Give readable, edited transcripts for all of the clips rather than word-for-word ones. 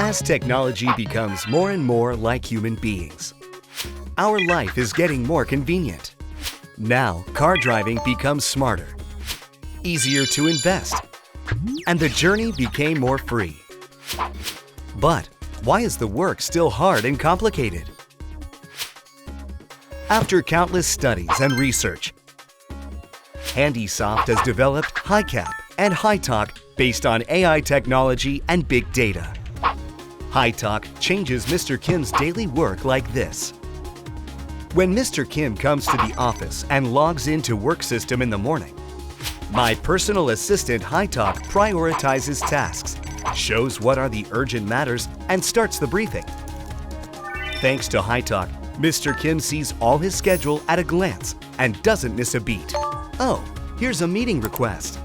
As technology becomes more and more like human beings, our life is getting more convenient. Now, car driving becomes smarter, easier to invest, and the journey became more free. But why is the work still hard and complicated? After countless studies and research, HANDYSOFT has developed HICAP&HITALK based on AI technology and big data. HITALK changes Mr. Kim's daily work like this. When Mr. Kim comes to the office and logs into work system in the morning, my personal assistant HITALK prioritizes tasks, shows what are the urgent matters, and starts the briefing. Thanks to HITALK, Mr. Kim sees all his schedule at a glance and doesn't miss a beat. Oh, here's a meeting request.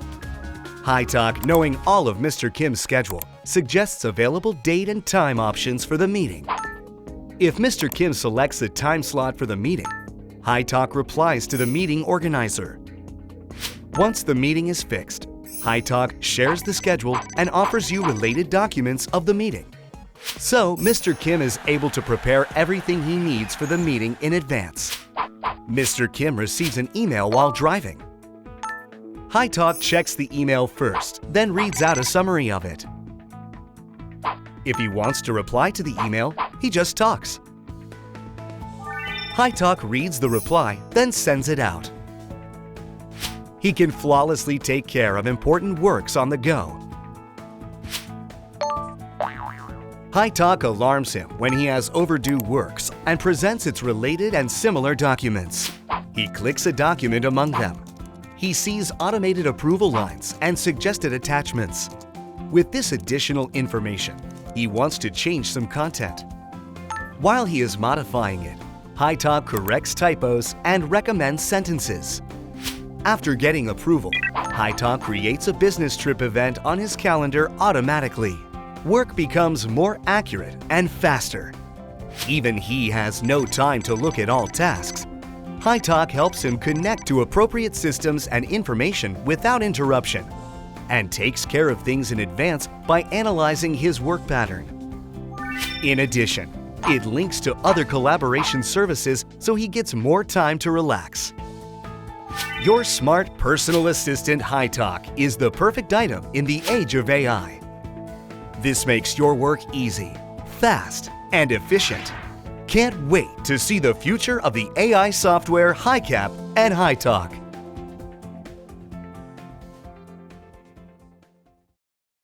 HITALK, knowing all of Mr. Kim's schedule, suggests available date and time options for the meeting. If Mr. Kim selects a time slot for the meeting, HITALK replies to the meeting organizer. Once the meeting is fixed, HITALK shares the schedule and offers you related documents of the meeting. So, Mr. Kim is able to prepare everything he needs for the meeting in advance. Mr. Kim receives an email while driving. HITALK checks the email first, then reads out a summary of it. If he wants to reply to the email, he just talks. HITALK reads the reply, then sends it out. He can flawlessly take care of important works on the go. HITALK alarms him when he has overdue works and presents its related and similar documents. He clicks a document among them. He sees automated approval lines and suggested attachments. With this additional information, he wants to change some content. While he is modifying it, HITALK corrects typos and recommends sentences. After getting approval, HITALK creates a business trip event on his calendar automatically. Work becomes more accurate and faster. Even he has no time to look at all tasks. HITALK helps him connect to appropriate systems and information without interruption, and takes care of things in advance by analyzing his work pattern. In addition, it links to other collaboration services so he gets more time to relax. Your smart personal assistant HITALK is the perfect item in the age of AI. This makes your work easy, fast, and efficient. Can't wait to see the future of the AI software HICAP&HITALK.